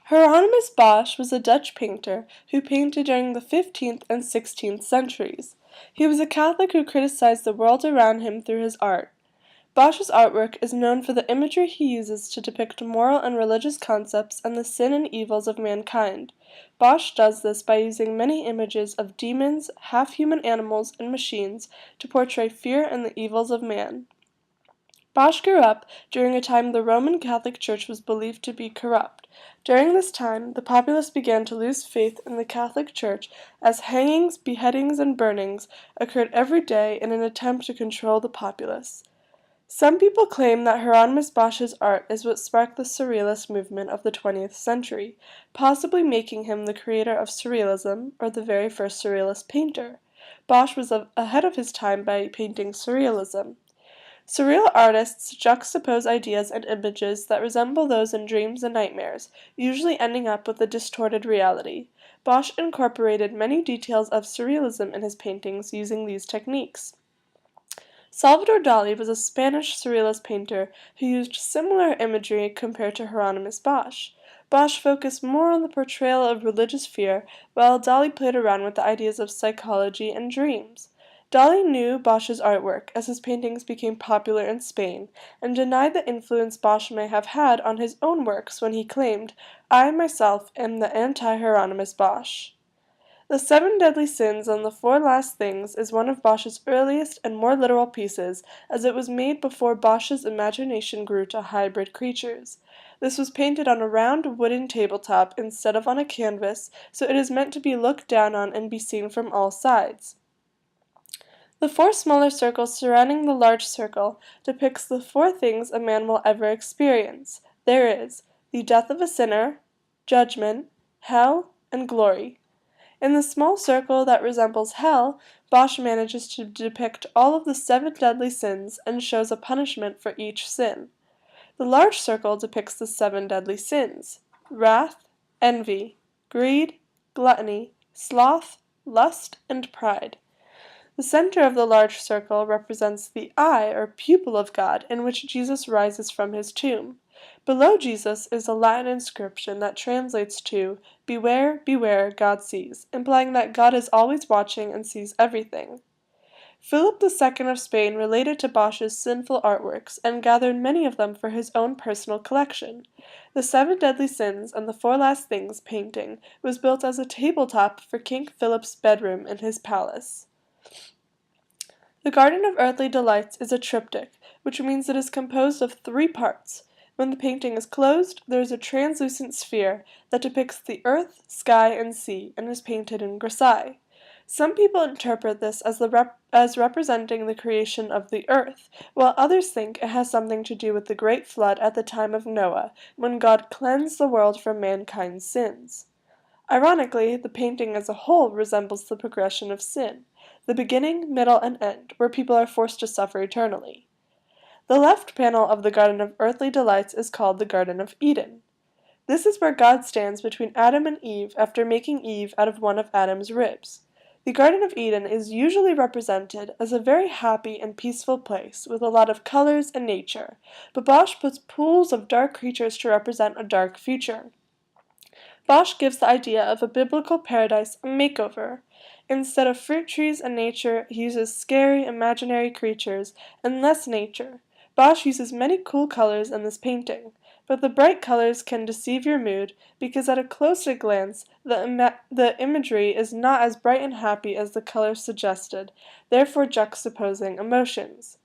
Hieronymus.Bosch was a Dutch painter who painted during the 15th and 16th centuries. He was a Catholic who criticized the world around him through his art. Bosch's artwork is known for the imagery he uses to depict moral and religious concepts and the sin and evils of mankind. Bosch does this by using many images of demons, half-human animals, and machines to portray fear and the evils of man. Bosch grew up during a time the Roman Catholic Church was believed to be corrupt. During this time, the populace began to lose faith in the Catholic Church as hangings, beheadings, and burnings occurred every day in an attempt to control the populace. Some people claim that Hieronymus-Bosch's art is what sparked the Surrealist movement of the 20th century, possibly making him the creator of Surrealism, or the very first Surrealist painter. Bosch was ahead of his time by painting Surrealism. Surreal artists juxtapose ideas and images that resemble those in dreams and nightmares, usually ending up with a distorted reality. Bosch incorporated many details of Surrealism in his paintings using these techniques. Salvador Dali was a Spanish Surrealist painter who used similar imagery compared to Hieronymus-Bosch. Bosch focused more on the portrayal of religious fear, while Dali played around with the ideas of psychology and dreams. Dali knew Bosch's artwork as his paintings became popular in Spain, and denied the influence Bosch may have had on his own works when he claimed, "I myself am the anti-Hieronymus-Bosch." The Seven Deadly Sins and the Four Last Things is one of Bosch's earliest and more literal pieces, as it was made before Bosch's imagination grew to hybrid creatures. This was painted on a round wooden tabletop instead of on a canvas, so it is meant to be looked down on and be seen from all sides. The four smaller circles surrounding the large circle depicts the four things a man will ever experience. There is the death of a sinner, judgment, hell, and glory. In the small circle that resembles hell, Bosch manages to depict all of the seven deadly sins and shows a punishment for each sin. The large circle depicts the seven deadly sins: wrath, envy, greed, gluttony, sloth, lust, and pride. The center of the large circle represents the eye or pupil of God in which Jesus rises from his tomb. Below Jesus is a Latin inscription that translates to, "Beware, beware, God sees," implying that God is always watching and sees everything. Philip II of Spain related to Bosch's sinful artworks and gathered many of them for his own personal collection. The Seven Deadly Sins and the Four Last Things painting was built as a tabletop for King Philip's bedroom in his palace. The Garden of Earthly Delights is a triptych, which means it is composed of three parts. When the painting is closed, there is a translucent sphere that depicts the earth, sky, and sea, and is painted in grisaille. Some people interpret this as representing the creation of the earth, while others think it has something to do with the great flood at the time of Noah, when God cleansed the world from mankind's sins. Ironically, the painting as a whole resembles the progression of sin, the beginning, middle, and end, where people are forced to suffer eternally. The left panel of the Garden of Earthly Delights is called the Garden of Eden. This is where God stands between Adam and Eve after making Eve out of one of Adam's ribs. The Garden of Eden is usually represented as a very happy and peaceful place with a lot of colors and nature, but Bosch puts pools of dark creatures to represent a dark future. Bosch gives the idea of a biblical paradise a makeover. Instead of fruit trees and nature, he uses scary, imaginary creatures and less nature. Bosch uses many cool colors in this painting, but the bright colors can deceive your mood because at a closer glance, the imagery is not as bright and happy as the colors suggested, therefore juxtaposing emotions.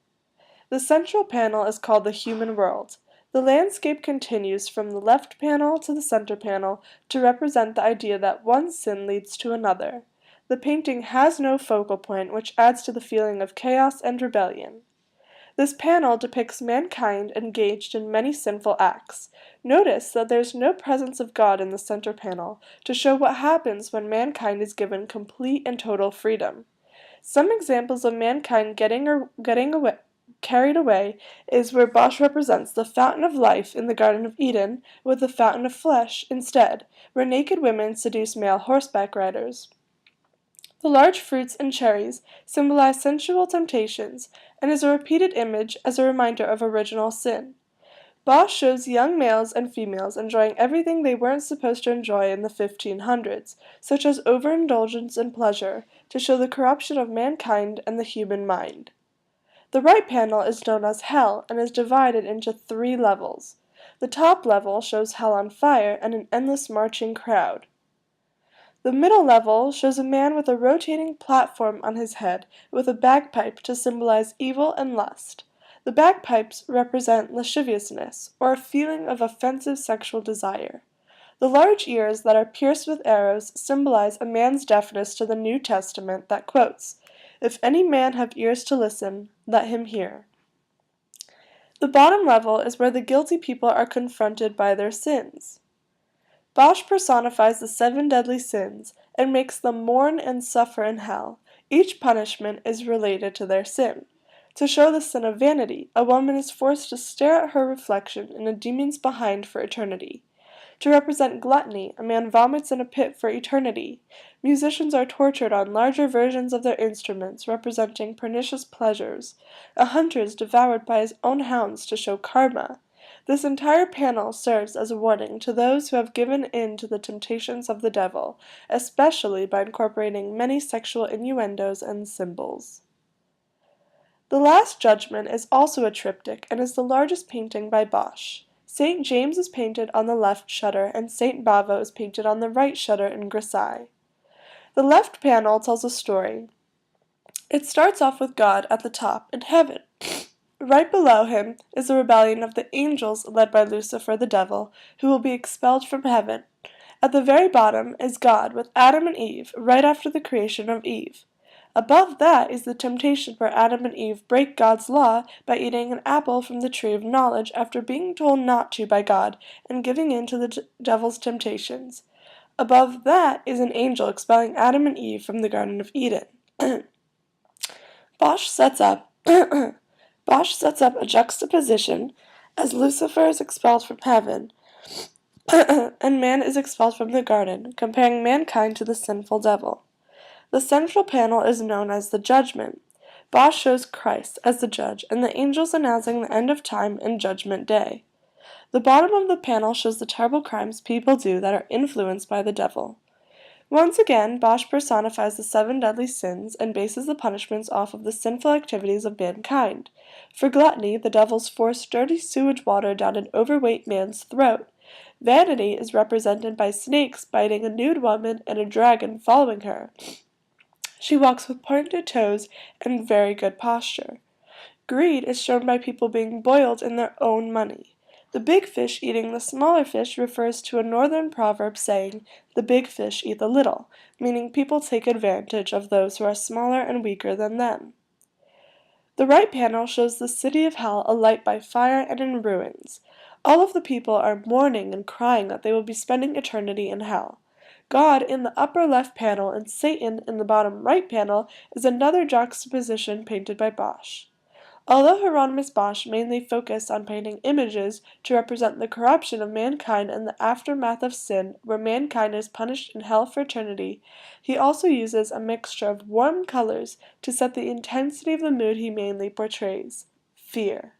The central panel is called the human world. The landscape continues from the left panel to the center panel to represent the idea that one sin leads to another. The painting has no focal point, which adds to the feeling of chaos and rebellion. This panel depicts mankind engaged in many sinful acts. Notice that there is no presence of God in the center panel to show what happens when mankind is given complete and total freedom. Some examples of mankind carried away is where Bosch represents the fountain of life in the Garden of Eden with the fountain of flesh instead, where naked women seduce male horseback riders. The large fruits and cherries symbolize sensual temptations and is a repeated image as a reminder of original sin. Bosch shows young males and females enjoying everything they weren't supposed to enjoy in the 1500s, such as overindulgence in pleasure, to show the corruption of mankind and the human mind. The right panel is known as Hell and is divided into 3 levels. The top level shows hell on fire and an endless marching crowd. The middle level shows a man with a rotating platform on his head with a bagpipe to symbolize evil and lust. The bagpipes represent lasciviousness, or a feeling of offensive sexual desire. The large ears that are pierced with arrows symbolize a man's deafness to the New Testament that quotes, "If any man have ears to listen, let him hear." The bottom level is where the guilty people are confronted by their sins. Bosch personifies the 7 deadly sins and makes them mourn and suffer in hell. Each punishment is related to their sin. To show the sin of vanity, a woman is forced to stare at her reflection in a demon's behind for eternity. To represent gluttony, a man vomits in a pit for eternity. Musicians are tortured on larger versions of their instruments, representing pernicious pleasures. A hunter is devoured by his own hounds to show karma. This entire panel serves as a warning to those who have given in to the temptations of the devil, especially by incorporating many sexual innuendos and symbols. The Last Judgment is also a triptych and is the largest painting by Bosch. St. James is painted on the left shutter, and St. Bavo is painted on the right shutter in grisaille. The left panel tells a story. It starts off with God at the top in heaven. Right below him is the rebellion of the angels led by Lucifer the devil, who will be expelled from heaven. At the very bottom is God with Adam and Eve, right after the creation of Eve. Above that is the temptation where Adam and Eve break God's law by eating an apple from the tree of knowledge after being told not to by God and giving in to the devil's temptations. Above that is an angel expelling Adam and Eve from the Garden of Eden. Bosch sets up a juxtaposition as Lucifer is expelled from heaven and man is expelled from the garden, comparing mankind to the sinful devil. The central panel is known as the Judgment. Bosch shows Christ as the judge and the angels announcing the end of time and Judgment Day. The bottom of the panel shows the terrible crimes people do that are influenced by the devil. Once again, Bosch personifies the 7 deadly sins and bases the punishments off of the sinful activities of mankind. For gluttony, the devils force dirty sewage water down an overweight man's throat. Vanity is represented by snakes biting a nude woman and a dragon following her. She walks with pointed toes and very good posture. Greed is shown by people being boiled in their own money. The big fish eating the smaller fish refers to a northern proverb saying, "The big fish eat the little," meaning people take advantage of those who are smaller and weaker than them. The right panel shows the city of hell alight by fire and in ruins. All of the people are mourning and crying that they will be spending eternity in hell. God in the upper left panel and Satan in the bottom right panel is another juxtaposition painted by Bosch. Although Hieronymus.Bosch mainly focused on painting images to represent the corruption of mankind and the aftermath of sin, where mankind is punished in hell for eternity, he also uses a mixture of warm colors to set the intensity of the mood he mainly portrays: fear.